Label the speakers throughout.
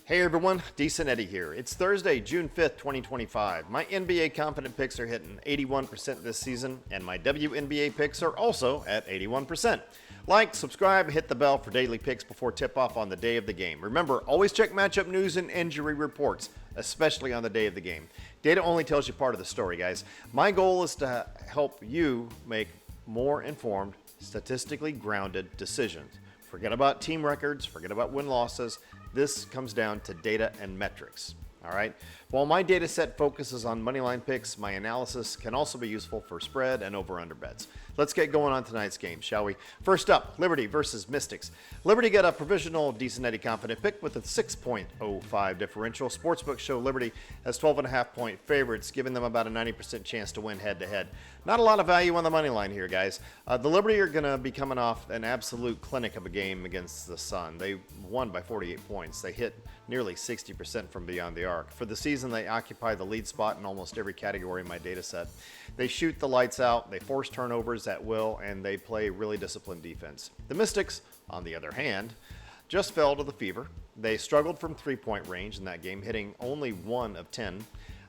Speaker 1: Hey everyone, Decent Eddie here. It's Thursday, June 5th, 2025. My NBA confident picks are hitting 81% this season, and my WNBA picks are also at 81%. Like, subscribe, hit the bell for daily picks before tip-off on the day of the game. Remember, always check matchup news and injury reports, especially on the day of the game. Data only tells you part of the story, guys. My goal is to help you make more informed, statistically grounded decisions. Forget about team records, forget about win-losses. This comes down to data and metrics, all right? While my data set focuses on moneyline picks, my analysis can also be useful for spread and over-under bets. Let's get going on tonight's game, shall we? First up, Liberty versus Mystics. Liberty got a provisional Decent Eddie confident pick with a 6.05 differential. Sportsbooks show Liberty has 12.5-point favorites, giving them about a 90% chance to win head-to-head. Not a lot of value on the money line here, guys. The Liberty are going to be coming off an absolute clinic of a game against the Sun. They won by 48 points. They hit nearly 60% from beyond the arc. For the season, they occupy the lead spot in almost every category in my data set. They shoot the lights out, they force turnovers at will, and they play really disciplined defense. The Mystics, on the other hand, just fell to the fever. They struggled from three-point range in that game, hitting only 1 of 10.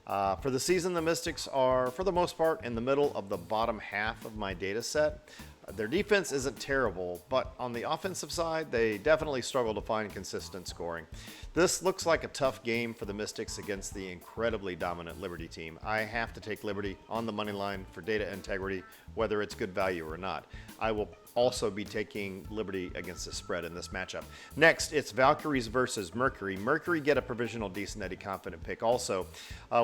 Speaker 1: For the season, the Mystics are, for the most part, in the middle of the bottom half of my data set. Their defense isn't terrible, but on the offensive side, they definitely struggle to find consistent scoring. This looks like a tough game for the Mystics against the incredibly dominant Liberty team. I have to take Liberty on the money line for data integrity, whether it's good value or not. I will also be taking Liberty against the spread in this matchup. Next, it's Valkyries versus Mercury. Mercury get a provisional Decent Eddie confident pick also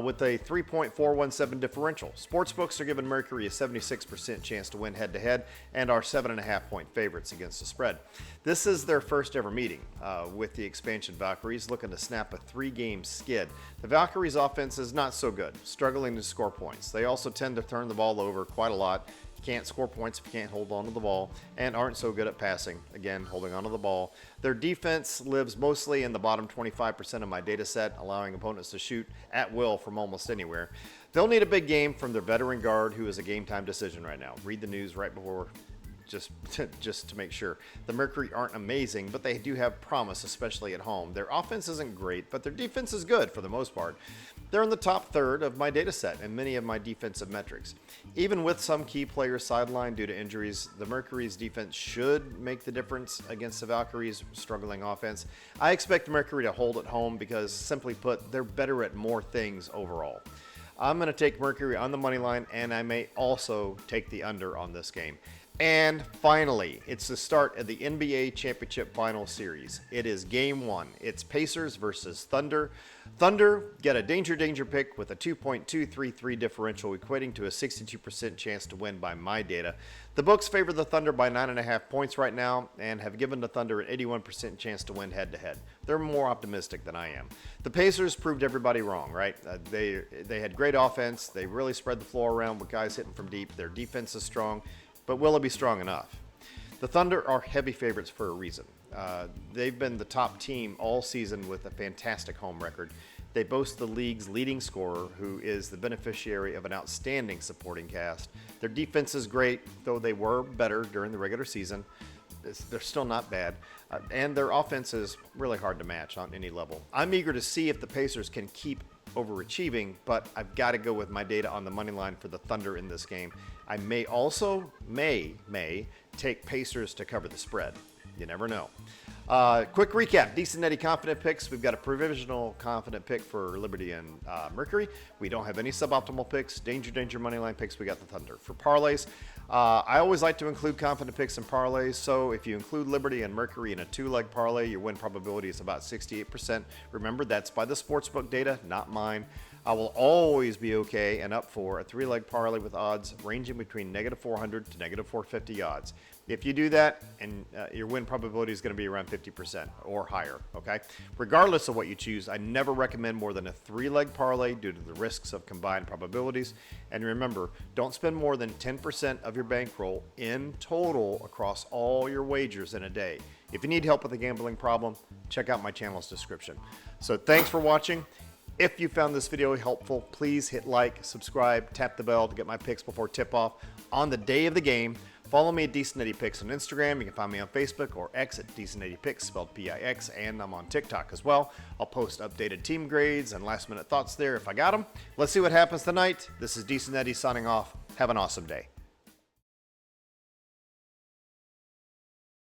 Speaker 1: with a 3.417 differential. Sportsbooks are giving Mercury a 76% chance to win head-to-head and are 7.5-point favorites against the spread. This is their first ever meeting with the expansion Valkyries, looking to snap a 3-game skid. The Valkyries offense is not so good, struggling to score points. They also tend to turn the ball over quite a lot. Can't score points if you can't hold on to the ball, and aren't so good at passing, again, holding on to the ball. Their defense lives mostly in the bottom 25% of my data set, allowing opponents to shoot at will from almost anywhere. They'll need a big game from their veteran guard, who is a game-time decision right now. Read the news right before, just to make sure. The Mercury aren't amazing, but they do have promise, especially at home. Their offense isn't great, but their defense is good for the most part. They're in the top third of my data set and many of my defensive metrics. Even with some key players sidelined due to injuries, the Mercury's defense should make the difference against the Valkyries' struggling offense. I expect the Mercury to hold at home because, simply put, they're better at more things overall. I'm going to take Mercury on the money line, and I may also take the under on this game. And finally, it's the start of the NBA Championship Final Series. It is Game 1. It's Pacers versus Thunder. Thunder get a danger pick with a 2.233 differential, equating to a 62% chance to win by my data. The books favor the Thunder by 9.5 points right now and have given the Thunder an 81% chance to win head-to-head. They're more optimistic than I am. The Pacers proved everybody wrong, right? They had great offense. They really spread the floor around with guys hitting from deep. Their defense is strong. But will it be strong enough? The Thunder are heavy favorites for a reason. They've been the top team all season with a fantastic home record. They boast the league's leading scorer, who is the beneficiary of an outstanding supporting cast. Their defense is great, though they were better during the regular season. They're still not bad. And their offense is really hard to match on any level. I'm eager to see if the Pacers can keep overachieving, but I've got to go with my data on the money line for the Thunder in this game. I may also take Pacers to cover the spread. You never know. Quick recap, Decent Eddie confident picks. We've got a provisional confident pick for Liberty and Mercury. We don't have any suboptimal picks. Danger money line picks, we got the Thunder. For parlays, I always like to include confident picks in parlays, so if you include Liberty and Mercury in a 2-leg parlay, your win probability is about 68%. Remember, that's by the sportsbook data, not mine. I will always be okay and up for a 3-leg parlay with odds ranging between -400 to -450 odds. If you do that, and your win probability is going to be around 50% or higher, okay? Regardless of what you choose, I never recommend more than a 3-leg parlay due to the risks of combined probabilities. And remember, don't spend more than 10% of your bankroll in total across all your wagers in a day. If you need help with a gambling problem, check out my channel's description. So thanks for watching. If you found this video helpful, please hit like, subscribe, tap the bell to get my picks before tip-off on the day of the game. Follow me at Decent Eddie Picks on Instagram. You can find me on Facebook or X at Decent Eddie Picks, spelled P-I-X, and I'm on TikTok as well. I'll post updated team grades and last minute thoughts there if I got them. Let's see what happens tonight. This is Decent Eddie signing off. Have an awesome day.